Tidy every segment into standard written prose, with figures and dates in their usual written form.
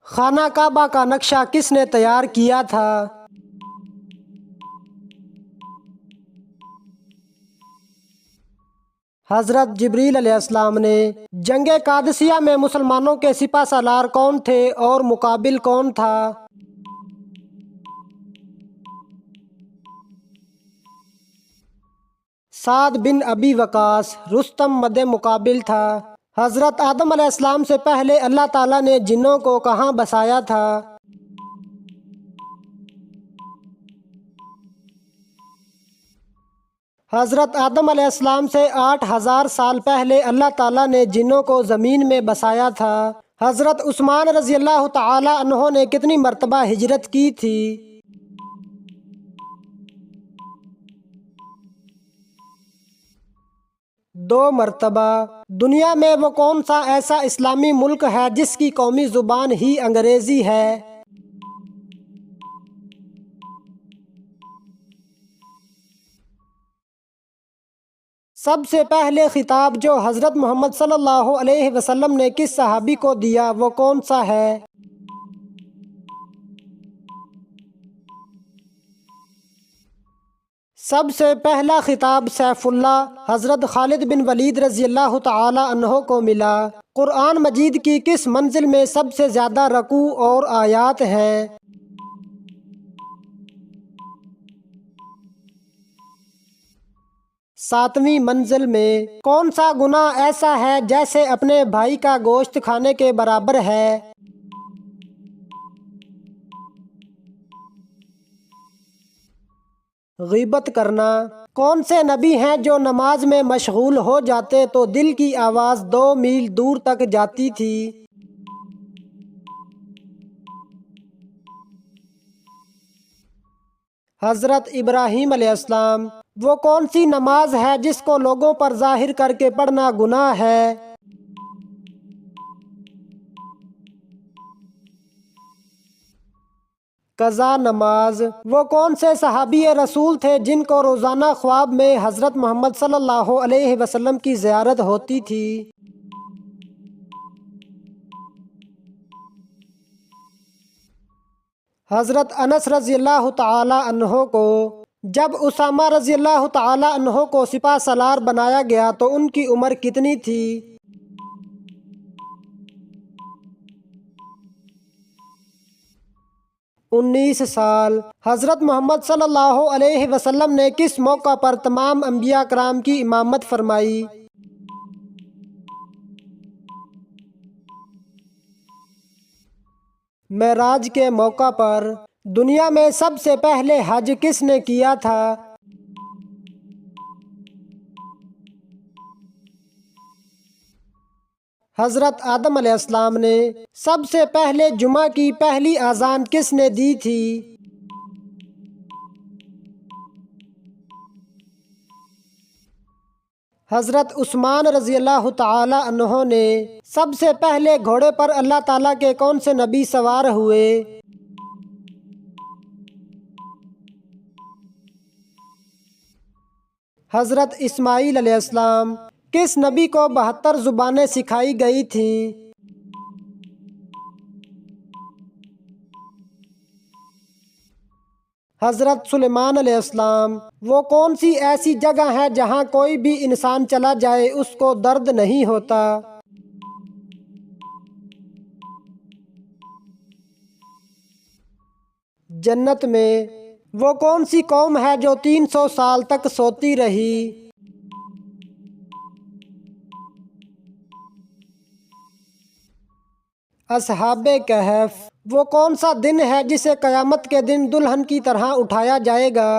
خانہ کعبہ کا نقشہ کس نے تیار کیا تھا؟ حضرت جبریل علیہ السلام نے۔ جنگ قادسیہ میں مسلمانوں کے سپہ سالار کون تھے اور مقابل کون تھا؟ سعد بن ابی وقاص۔ رستم مد مقابل تھا۔ حضرت آدم علیہ السلام سے پہلے اللہ تعالیٰ نے جنوں کو کہاں بسایا تھا؟ حضرت آدم علیہ السلام سے 8000 سال پہلے اللہ تعالیٰ نے جنوں کو زمین میں بسایا تھا۔ حضرت عثمان رضی اللہ تعالیٰ عنہ نے کتنی مرتبہ ہجرت کی تھی؟ 2 مرتبہ۔ دنیا میں وہ کون سا ایسا اسلامی ملک ہے جس کی قومی زبان ہی انگریزی ہے؟ سب سے پہلے خطاب جو حضرت محمد صلی اللہ علیہ وسلم نے کس صحابی کو دیا وہ کون سا ہے؟ سب سے پہلا خطاب سیف اللہ حضرت خالد بن ولید رضی اللہ تعالی عنہ کو ملا۔ قرآن مجید کی کس منزل میں سب سے زیادہ رکوع اور آیات ہیں؟ ساتویں منزل میں۔ کون سا گناہ ایسا ہے جیسے اپنے بھائی کا گوشت کھانے کے برابر ہے؟ غیبت کرنا۔ کون سے نبی ہیں جو نماز میں مشغول ہو جاتے تو دل کی آواز 2 میل دور تک جاتی تھی؟ حضرت ابراہیم علیہ السلام۔ وہ کون سی نماز ہے جس کو لوگوں پر ظاہر کر کے پڑھنا گناہ ہے؟ قضا نماز۔ وہ کون سے صحابی رسول تھے جن کو روزانہ خواب میں حضرت محمد صلی اللہ علیہ وسلم کی زیارت ہوتی تھی؟ حضرت انس رضی اللہ تعالی عنہ کو۔ جب اسامہ رضی اللہ تعالی عنہ کو سپہ سالار بنایا گیا تو ان کی عمر کتنی تھی؟ 19 سال۔ حضرت محمد صلی اللہ علیہ وسلم نے کس موقع پر تمام انبیاء کرام کی امامت فرمائی؟ معراج کے موقع پر۔ دنیا میں سب سے پہلے حج کس نے کیا تھا؟ حضرت آدم علیہ السلام نے۔ سب سے پہلے جمعہ کی پہلی اذان کس نے دی تھی؟ حضرت عثمان رضی اللہ تعالی عنہ نے۔ سب سے پہلے گھوڑے پر اللہ تعالیٰ کے کون سے نبی سوار ہوئے؟ حضرت اسماعیل علیہ السلام۔ کس نبی کو 72 زبانیں سکھائی گئی تھیں؟ حضرت سلیمان علیہ السلام۔ وہ کون سی ایسی جگہ ہے جہاں کوئی بھی انسان چلا جائے اس کو درد نہیں ہوتا؟ جنت میں۔ وہ کون سی قوم ہے جو 300 سال تک سوتی رہی؟ اصحاب کہف۔ وہ کون سا دن ہے جسے قیامت کے دن دلہن کی طرح اٹھایا جائے گا؟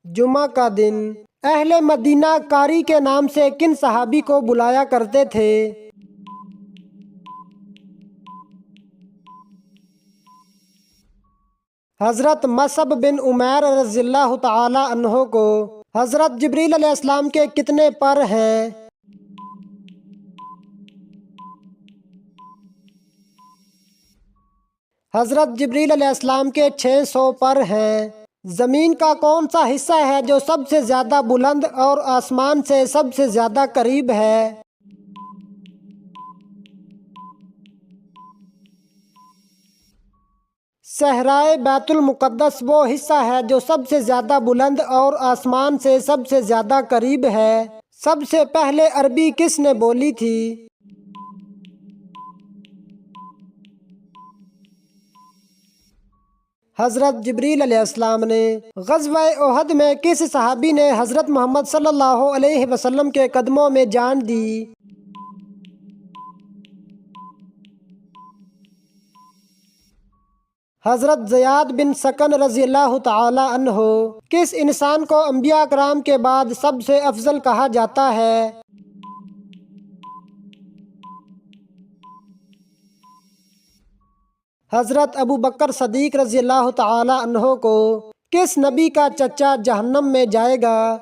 جمعہ کا دن۔ اہل مدینہ قاری کے نام سے کن صحابی کو بلایا کرتے تھے؟ حضرت مصعب بن عمیر رضی اللہ تعالی عنہ کو۔ حضرت جبریل علیہ السلام کے کتنے پر ہیں؟ حضرت جبریل علیہ السلام کے 600 پر ہیں۔ زمین کا کون سا حصہ ہے جو سب سے زیادہ بلند اور آسمان سے سب سے زیادہ قریب ہے؟ صحرائے بیت المقدس وہ حصہ ہے جو سب سے زیادہ بلند اور آسمان سے سب سے زیادہ قریب ہے۔ سب سے پہلے عربی کس نے بولی تھی؟ حضرت جبریل علیہ السلام نے۔ غزوہ احد میں کس صحابی نے حضرت محمد صلی اللہ علیہ وسلم کے قدموں میں جان دی؟ حضرت زیاد بن سکن رضی اللہ تعالی عنہ۔ کس انسان کو انبیاء کرام کے بعد سب سے افضل کہا جاتا ہے؟ حضرت ابو بکر صدیق رضی اللہ تعالی عنہ کو کس نبی کا چچا جہنم میں جائے گا؟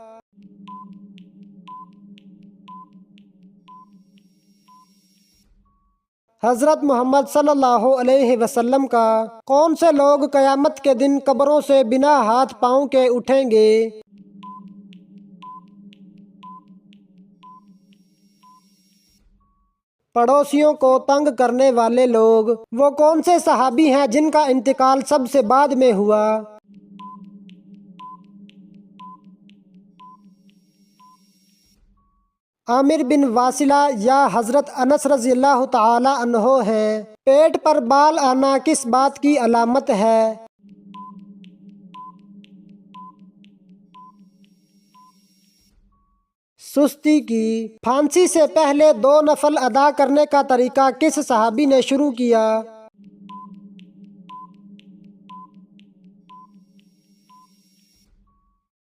حضرت محمد صلی اللہ علیہ وسلم کا کون سے لوگ قیامت کے دن قبروں سے بنا ہاتھ پاؤں کے اٹھیں گے؟ پڑوسیوں کو تنگ کرنے والے لوگ وہ کون سے صحابی ہیں جن کا انتقال سب سے بعد میں ہوا؟ عامر بن واصلہ یا حضرت انس رضی اللہ تعالی عنہ ہیں۔ پیٹ پر بال آنا کس بات کی علامت ہے؟ سستی کی۔ پھانسی سے پہلے 2 نفل ادا کرنے کا طریقہ کس صحابی نے شروع کیا؟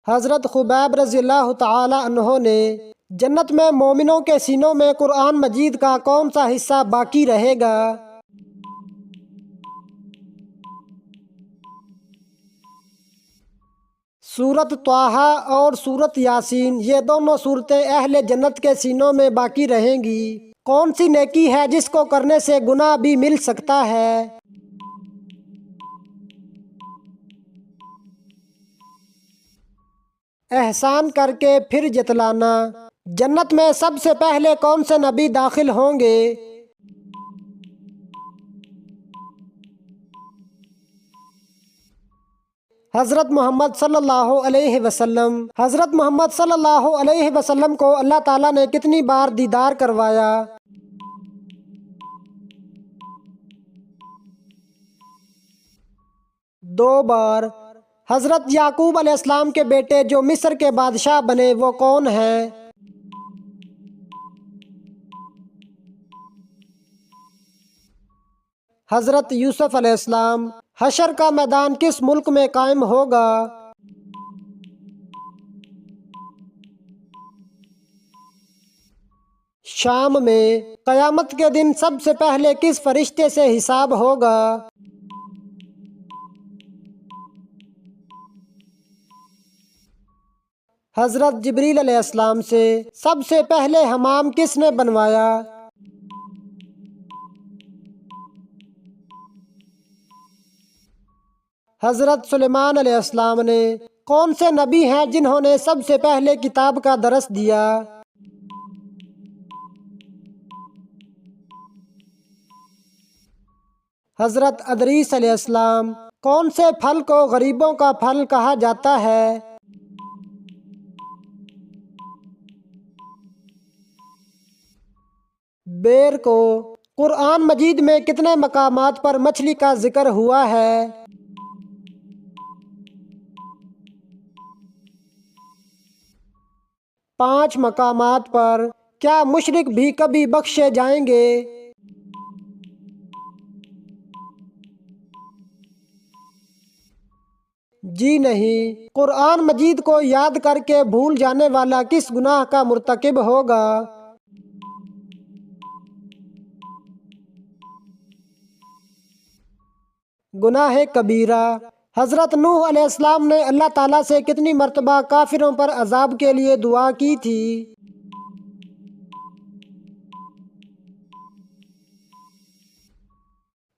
حضرت خبیب رضی اللہ تعالی عنہ نے۔ جنت میں مومنوں کے سینوں میں قرآن مجید کا کون سا حصہ باقی رہے گا؟ سورت طٰہٰ اور سورت یاسین یہ دونوں صورتیں اہل جنت کے سینوں میں باقی رہیں گی۔ کون سی نیکی ہے جس کو کرنے سے گناہ بھی مل سکتا ہے؟ احسان کر کے پھر جتلانا۔ جنت میں سب سے پہلے کون سے نبی داخل ہوں گے؟ حضرت محمد صلی اللہ علیہ وسلم۔ حضرت محمد صلی اللہ علیہ وسلم کو اللہ تعالیٰ نے کتنی بار دیدار کروایا؟ 2 بار۔ حضرت یعقوب علیہ السلام کے بیٹے جو مصر کے بادشاہ بنے وہ کون ہیں؟ حضرت یوسف علیہ السلام۔ حشر کا میدان کس ملک میں قائم ہوگا؟ شام میں۔ قیامت کے دن سب سے پہلے کس فرشتے سے حساب ہوگا؟ حضرت جبریل علیہ السلام سے۔ سب سے پہلے حمام کس نے بنوایا؟ حضرت سلیمان علیہ السلام نے۔ کون سے نبی ہیں جنہوں نے سب سے پہلے کتاب کا درس دیا؟ حضرت ادریس علیہ السلام۔ کون سے پھل کو غریبوں کا پھل کہا جاتا ہے؟ بیر کو۔ قرآن مجید میں کتنے مقامات پر مچھلی کا ذکر ہوا ہے؟ 5 مقامات پر۔ کیا مشرک بھی کبھی بخشے جائیں گے؟ جی نہیں۔ قرآن مجید کو یاد کر کے بھول جانے والا کس گناہ کا مرتکب ہوگا؟ گناہ کبیرہ۔ حضرت نوح علیہ السلام نے اللہ تعالیٰ سے کتنی مرتبہ کافروں پر عذاب کے لیے دعا کی تھی؟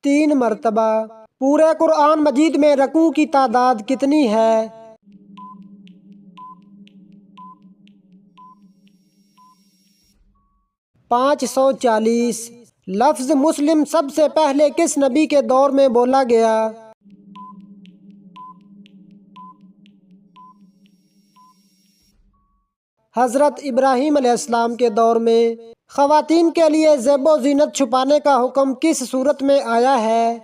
3 مرتبہ۔ پورے قرآن مجید میں رکوع کی تعداد کتنی ہے؟ 540۔ لفظ مسلم سب سے پہلے کس نبی کے دور میں بولا گیا؟ حضرت ابراہیم علیہ السلام کے دور میں۔ خواتین کے لیے زیب و زینت چھپانے کا حکم کس صورت میں آیا ہے؟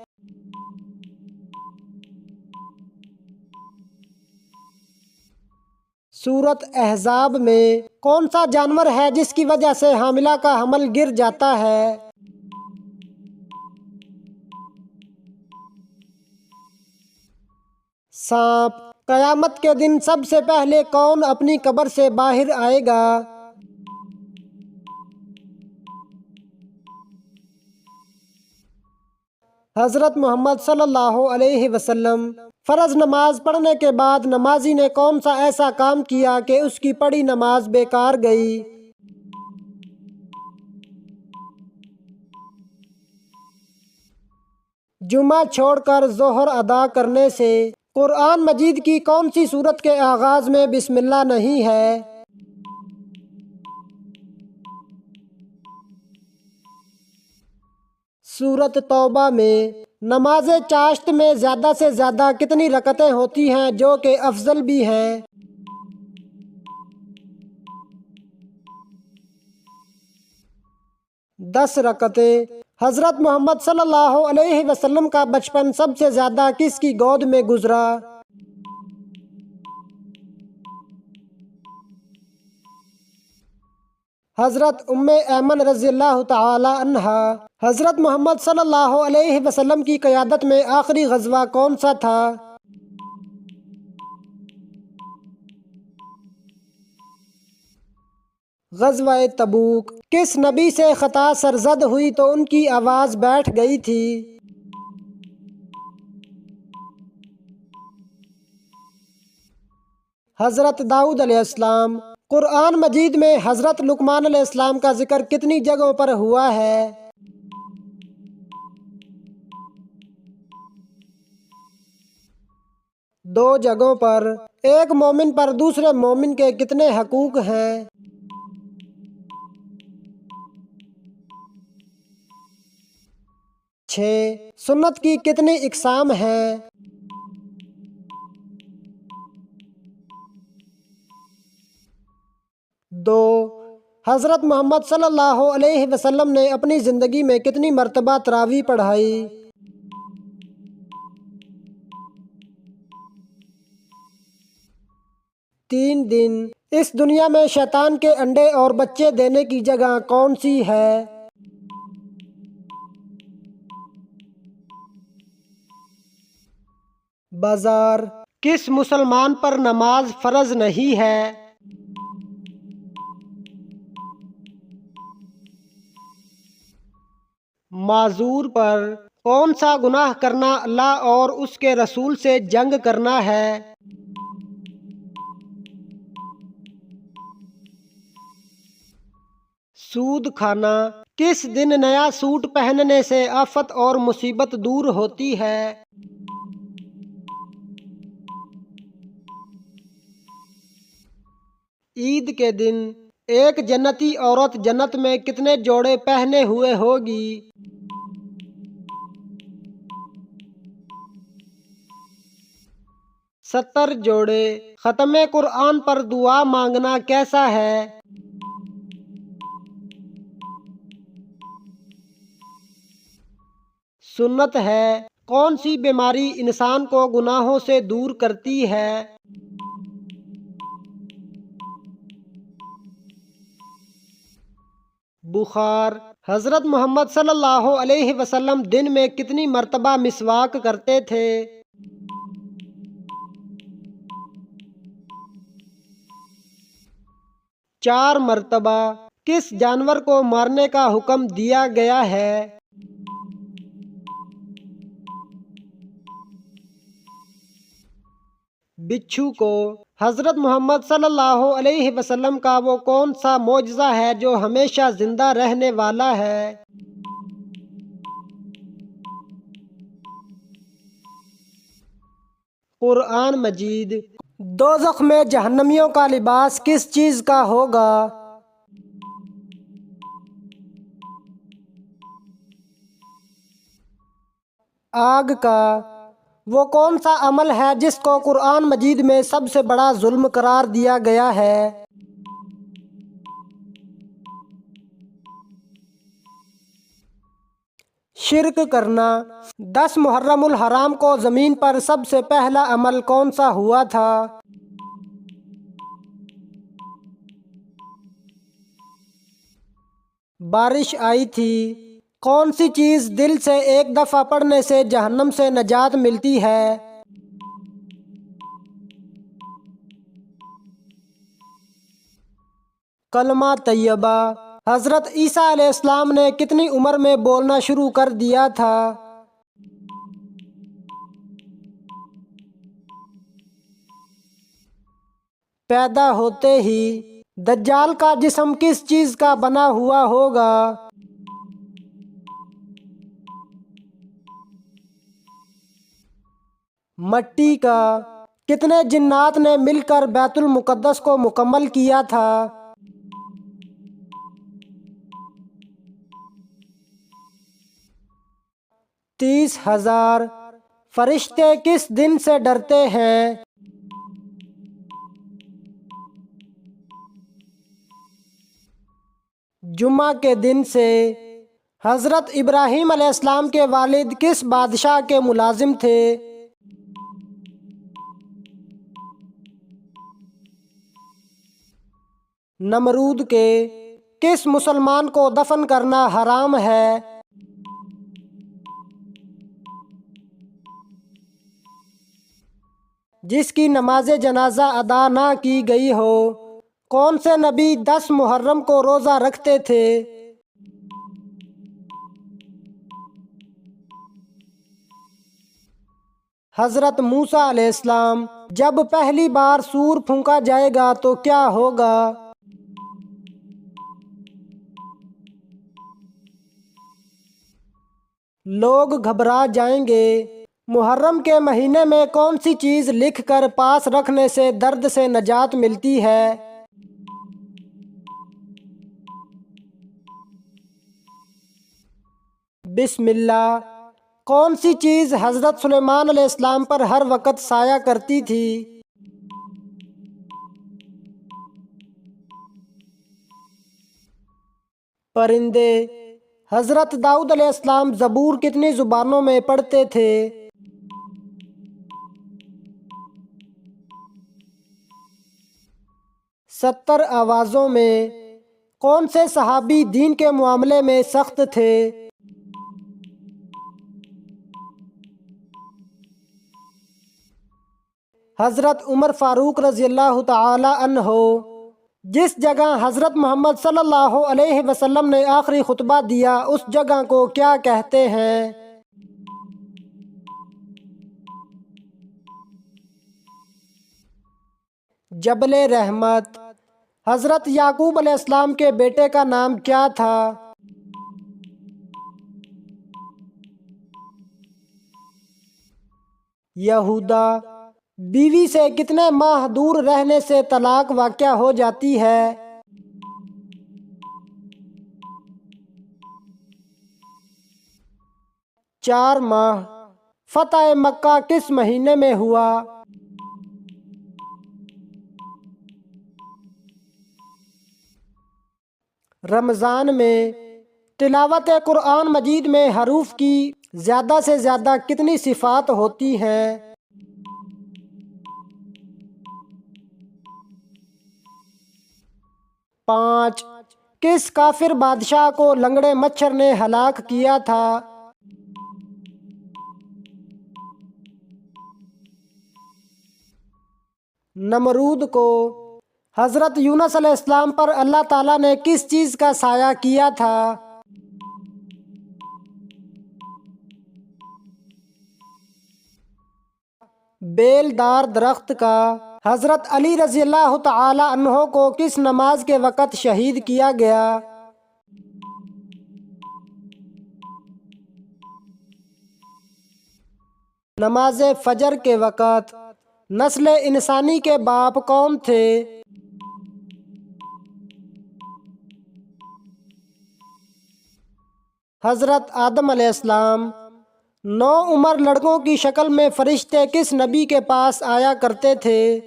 سورۃ احزاب میں۔ کون سا جانور ہے جس کی وجہ سے حاملہ کا حمل گر جاتا ہے؟ سانپ۔ قیامت کے دن سب سے پہلے کون اپنی قبر سے باہر آئے گا؟ حضرت محمد صلی اللہ علیہ وسلم۔ فرض نماز پڑھنے کے بعد نمازی نے کون سا ایسا کام کیا کہ اس کی پڑھی نماز بیکار گئی؟ جمعہ چھوڑ کر ظہر ادا کرنے سے۔ قرآن مجید کی کون سی سورت کے آغاز میں بسم اللہ نہیں ہے؟ سورۃ توبہ میں۔ نماز چاشت میں زیادہ سے زیادہ کتنی رکعتیں ہوتی ہیں جو کہ افضل بھی ہیں؟ 10 رکعتیں۔ حضرت محمد صلی اللہ علیہ وسلم کا بچپن سب سے زیادہ کس کی گود میں گزرا؟ حضرت ام ایمن رضی اللہ تعالی عنہا۔ حضرت محمد صلی اللہ علیہ وسلم کی قیادت میں آخری غزوہ کون سا تھا؟ غزوہ تبوک۔ کس نبی سے خطا سرزد ہوئی تو ان کی آواز بیٹھ گئی تھی؟ حضرت داؤد علیہ السلام۔ قرآن مجید میں حضرت لقمان علیہ السلام کا ذکر کتنی جگہوں پر ہوا ہے؟ 2 جگہوں پر۔ ایک مومن پر دوسرے مومن کے کتنے حقوق ہیں؟ 6۔ سنت کی کتنی اقسام ہیں؟ 2۔ حضرت محمد صلی اللہ علیہ وسلم نے اپنی زندگی میں کتنی مرتبہ تراویح پڑھائی؟ 3 دن۔ اس دنیا میں شیطان کے انڈے اور بچے دینے کی جگہ کون سی ہے؟ بازار۔ کس مسلمان پر نماز فرض نہیں ہے؟ معذور پر۔ کون سا گناہ کرنا اللہ اور اس کے رسول سے جنگ کرنا ہے؟ سود کھانا۔ کس دن نیا سوٹ پہننے سے آفت اور مصیبت دور ہوتی ہے؟ عید کے دن۔ ایک جنتی عورت جنت میں کتنے جوڑے پہنے ہوئے ہوگی؟ 70 جوڑے۔ ختم قرآن پر دعا مانگنا کیسا ہے؟ سنت ہے۔ کون سی بیماری انسان کو گناہوں سے دور کرتی ہے؟ بخار۔ حضرت محمد صلی اللہ علیہ وسلم دن میں کتنی مرتبہ مسواک کرتے تھے؟ 4 مرتبہ۔ کس جانور کو مارنے کا حکم دیا گیا ہے؟ بچھو کو۔ حضرت محمد صلی اللہ علیہ وسلم کا وہ کون سا معجزہ ہے جو ہمیشہ زندہ رہنے والا ہے؟ قرآن مجید۔ دوزخ میں جہنمیوں کا لباس کس چیز کا ہوگا؟ آگ کا وہ کون سا عمل ہے جس کو قرآن مجید میں سب سے بڑا ظلم قرار دیا گیا ہے؟ شرک کرنا۔ 10 محرم الحرام کو زمین پر سب سے پہلا عمل کون سا ہوا تھا؟ بارش آئی تھی۔ کون سی چیز دل سے ایک دفعہ پڑھنے سے جہنم سے نجات ملتی ہے؟ کلمہ طیبہ۔ حضرت عیسیٰ علیہ السلام نے کتنی عمر میں بولنا شروع کر دیا تھا؟ 5 پیدا ہوتے ہی۔ دجال کا جسم کس چیز کا بنا ہوا ہوگا؟ مٹی کا۔ کتنے جنات نے مل کر بیت المقدس کو مکمل کیا تھا؟ 30,000۔ فرشتے کس دن سے ڈرتے ہیں؟ جمعہ کے دن سے۔ حضرت ابراہیم علیہ السلام کے والد کس بادشاہ کے ملازم تھے؟ نمرود کے۔ کس مسلمان کو دفن کرنا حرام ہے؟ جس کی نماز جنازہ ادا نہ کی گئی ہو۔ کون سے نبی 10 محرم کو روزہ رکھتے تھے؟ حضرت موسیٰ علیہ السلام۔ جب پہلی بار سور پھونکا جائے گا تو کیا ہوگا؟ لوگ گھبرا جائیں گے۔ محرم کے مہینے میں کون سی چیز لکھ کر پاس رکھنے سے درد سے نجات ملتی ہے؟ بسم اللہ۔ کون سی چیز حضرت سلیمان علیہ السلام پر ہر وقت سایہ کرتی تھی؟ پرندے۔ حضرت داؤد علیہ السلام زبور کتنی زبانوں میں پڑھتے تھے؟ 70 آوازوں میں۔ کون سے صحابی دین کے معاملے میں سخت تھے؟ حضرت عمر فاروق رضی اللہ تعالی عنہ۔ جس جگہ حضرت محمد صلی اللہ علیہ وسلم نے آخری خطبہ دیا اس جگہ کو کیا کہتے ہیں؟ جبل رحمت۔ حضرت یعقوب علیہ السلام کے بیٹے کا نام کیا تھا؟ یہودا۔ بیوی سے کتنے ماہ دور رہنے سے طلاق واقع ہو جاتی ہے؟ 4 ماہ۔ فتح مکہ کس مہینے میں ہوا؟ رمضان میں۔ تلاوت قرآن مجید میں حروف کی زیادہ سے زیادہ کتنی صفات ہوتی ہیں؟ 5۔ کس کافر بادشاہ کو لنگڑے مچھر نے ہلاک کیا تھا؟ نمرود کو۔ حضرت یونس علیہ السلام پر اللہ تعالیٰ نے کس چیز کا سایہ کیا تھا؟ بیل دار درخت کا۔ حضرت علی رضی اللہ تعالی عنہ کو کس نماز کے وقت شہید کیا گیا؟ نماز فجر کے وقت۔ نسل انسانی کے باپ کون تھے؟ حضرت آدم علیہ السلام۔ 9 عمر لڑکوں کی شکل میں فرشتے کس نبی کے پاس آیا کرتے تھے؟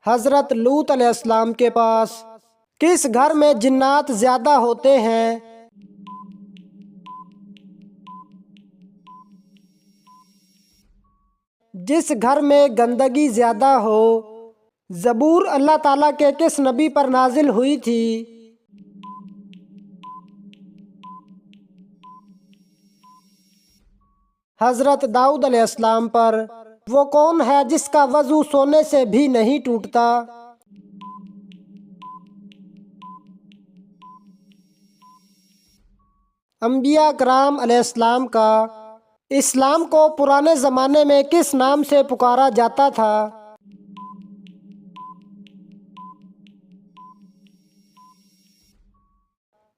حضرت لوط علیہ السلام کے پاس۔ کس گھر میں جنات زیادہ ہوتے ہیں؟ جس گھر میں گندگی زیادہ ہو۔ زبور اللہ تعالیٰ کے کس نبی پر نازل ہوئی تھی؟ حضرت داؤد علیہ السلام پر۔ وہ کون ہے جس کا وضو سونے سے بھی نہیں ٹوٹتا؟ انبیاء کرام علیہ السلام کا۔ اسلام کو پرانے زمانے میں کس نام سے پکارا جاتا تھا؟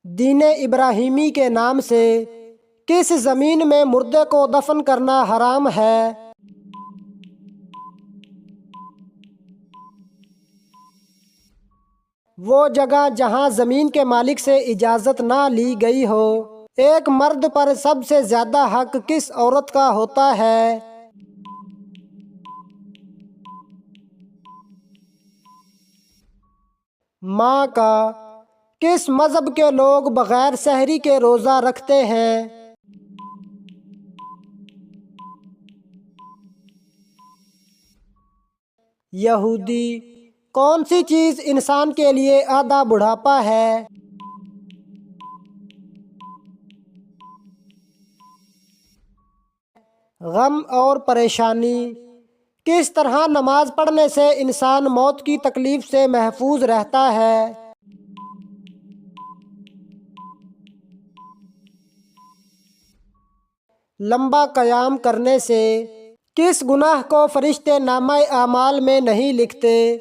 دین ابراہیمی کے نام سے۔ کس زمین میں مردے کو دفن کرنا حرام ہے؟ وہ جگہ جہاں زمین کے مالک سے اجازت نہ لی گئی ہو۔ ایک مرد پر سب سے زیادہ حق کس عورت کا ہوتا ہے؟ ماں کا۔ کس مذہب کے لوگ بغیر سحری کے روزہ رکھتے ہیں؟ یہودی۔ کون سی چیز انسان کے لیے آدھا بڑھاپا ہے؟ غم اور پریشانی۔ کس طرح نماز پڑھنے سے انسان موت کی تکلیف سے محفوظ رہتا ہے؟ لمبا قیام کرنے سے۔ کس گناہ کو فرشتے نامہ اعمال میں نہیں لکھتے؟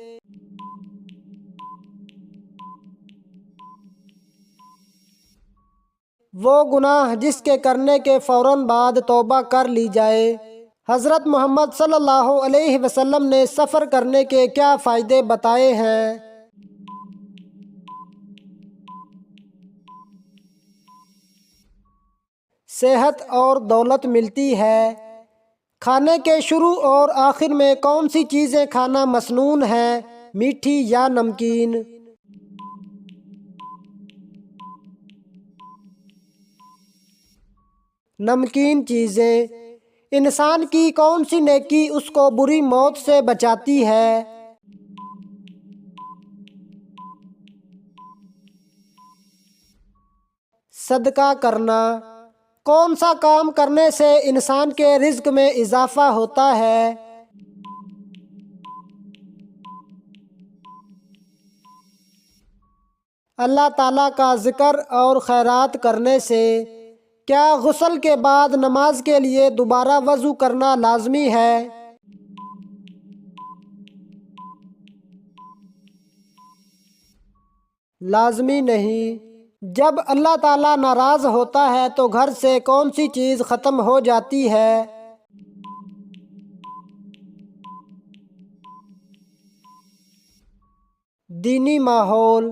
وہ گناہ جس کے کرنے کے فوراً بعد توبہ کر لی جائے۔ حضرت محمد صلی اللہ علیہ وسلم نے سفر کرنے کے کیا فائدے بتائے ہیں؟ صحت اور دولت ملتی ہے۔ کھانے کے شروع اور آخر میں کون سی چیزیں کھانا مسنون ہے، میٹھی یا نمکین؟ نمکین چیزیں۔ انسان کی کون سی نیکی اس کو بری موت سے بچاتی ہے؟ صدقہ کرنا۔ کون سا کام کرنے سے انسان کے رزق میں اضافہ ہوتا ہے؟ اللہ تعالیٰ کا ذکر اور خیرات کرنے سے۔ کیا غسل کے بعد نماز کے لیے دوبارہ وضو کرنا لازمی ہے؟ لازمی نہیں۔ جب اللہ تعالیٰ ناراض ہوتا ہے تو گھر سے کون سی چیز ختم ہو جاتی ہے؟ دینی ماحول۔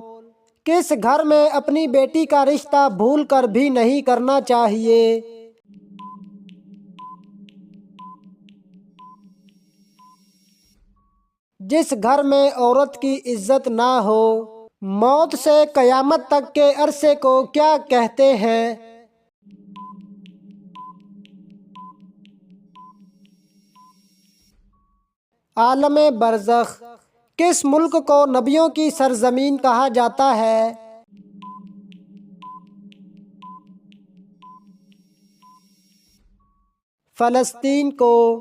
کس گھر میں اپنی بیٹی کا رشتہ بھول کر بھی نہیں کرنا چاہیے؟ جس گھر میں عورت کی عزت نہ ہو۔ موت سے قیامت تک کے عرصے کو کیا کہتے ہیں؟ عالم برزخ۔ کس ملک کو نبیوں کی سرزمین کہا جاتا ہے؟ فلسطین کو۔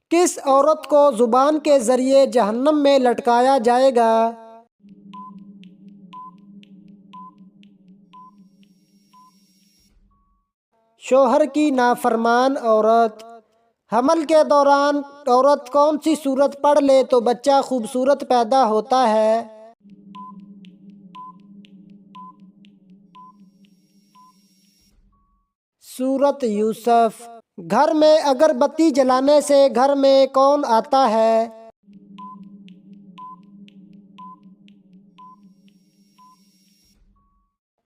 کس عورت کو زبان کے ذریعے جہنم میں لٹکایا جائے گا؟ شوہر کی نافرمان عورت۔ حمل کے دوران عورت کون سی سورت پڑھ لے تو بچہ خوبصورت پیدا ہوتا ہے؟ سورت یوسف۔ گھر میں اگر بتی جلانے سے گھر میں کون آتا ہے؟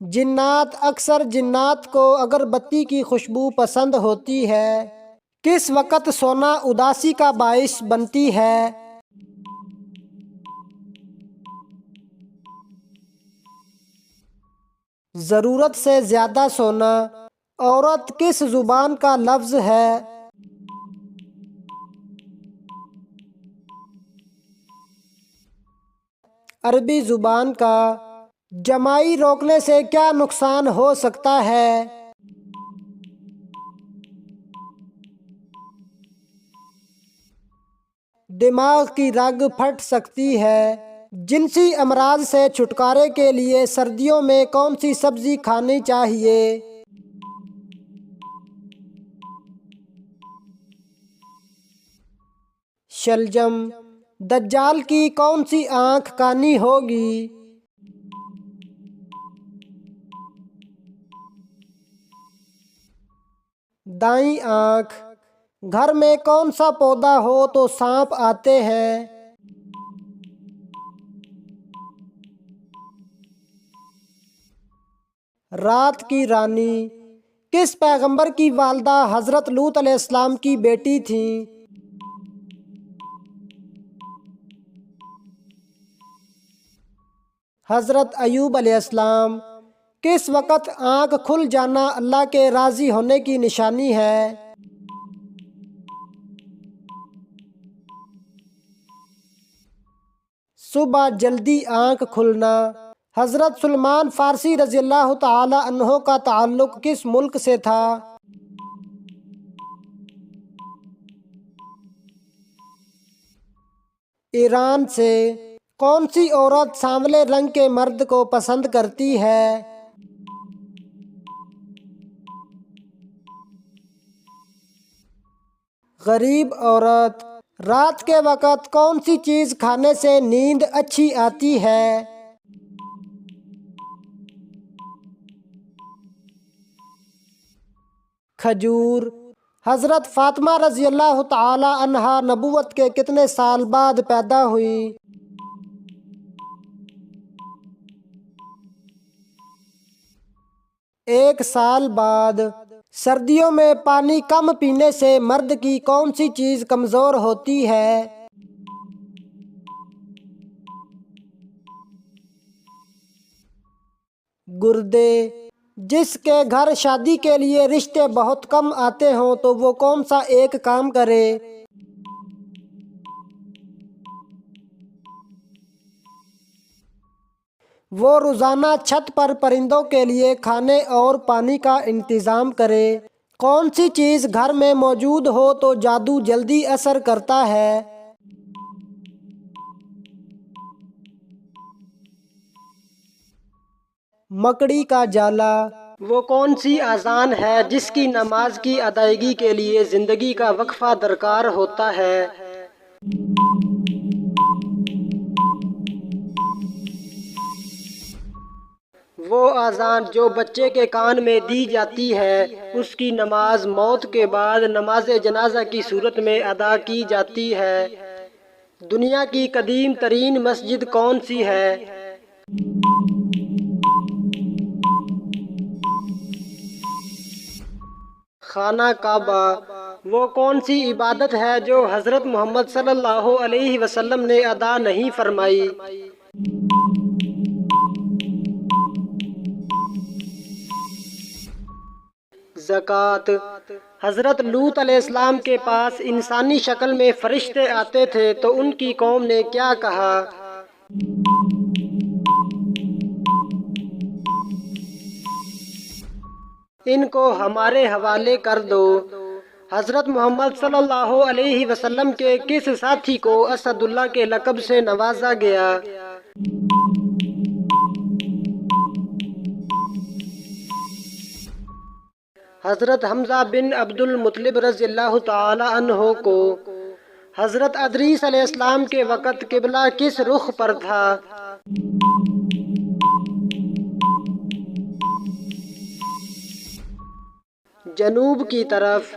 جنات اکثر جنات کو اگربتی کی خوشبو پسند ہوتی ہے۔ کس وقت سونا اداسی کا باعث بنتی ہے؟ ضرورت سے زیادہ سونا۔ عورت کس زبان کا لفظ ہے؟ عربی زبان کا۔ جمائی روکنے سے کیا نقصان ہو سکتا ہے؟ دماغ کی رگ پھٹ سکتی ہے۔ جنسی امراض سے چھٹکارے کے لیے سردیوں میں کون سی سبزی کھانی چاہیے؟ شلجم۔ دجال کی کون سی آنکھ کانی ہوگی؟ دائیں آنکھ۔ گھر میں کون سا پودا ہو تو سانپ آتے ہیں؟ رات کی رانی۔ کس پیغمبر کی والدہ حضرت لوط علیہ السلام کی بیٹی تھیں؟ حضرت ایوب علیہ السلام۔ کس وقت آنکھ کھل جانا اللہ کے راضی ہونے کی نشانی ہے؟ صبح جلدی آنکھ کھلنا۔ حضرت سلمان فارسی رضی اللہ تعالی عنہ کا تعلق کس ملک سے تھا؟ ایران سے۔ کون سی عورت سانولے رنگ کے مرد کو پسند کرتی ہے؟ غریب عورت۔ رات کے وقت کون سی چیز کھانے سے نیند اچھی آتی ہے؟ کھجور۔ حضرت فاطمہ رضی اللہ تعالی عنہا نبوت کے کتنے سال بعد پیدا ہوئی؟ 1 سال بعد۔ سردیوں میں پانی کم پینے سے مرد کی کون سی چیز کمزور ہوتی ہے؟ گردے۔ جس کے گھر شادی کے لیے رشتے بہت کم آتے ہوں تو وہ کون سا ایک کام کرے؟ وہ روزانہ چھت پر پرندوں کے لیے کھانے اور پانی کا انتظام کرے۔ کون سی چیز گھر میں موجود ہو تو جادو جلدی اثر کرتا ہے؟ مکڑی کا جالا۔ وہ کون سی اذان ہے جس کی نماز کی ادائیگی کے لیے زندگی کا وقفہ درکار ہوتا ہے؟ وہ اذان جو بچے کے کان میں دی جاتی ہے اس کی نماز موت کے بعد نماز جنازہ کی صورت میں ادا کی جاتی ہے۔ دنیا کی قدیم ترین مسجد کون سی ہے؟ خانہ کعبہ۔ وہ کون سی عبادت ہے جو حضرت محمد صلی اللہ علیہ وسلم نے ادا نہیں فرمائی؟ زکوٰۃ۔ حضرت لوط علیہ السلام کے پاس انسانی شکل میں فرشتے آتے تھے تو ان کی قوم نے کیا کہا؟ ان کو ہمارے حوالے کر دو۔ حضرت محمد صلی اللہ علیہ وسلم کے کس ساتھی کو اسد اللہ کے لقب سے نوازا گیا؟ حضرت حمزہ بن عبد المطلب رضی اللہ تعالی عنہ کو حضرت ادریس علیہ السلام کے وقت قبلہ کس رخ پر تھا؟ جنوب کی طرف۔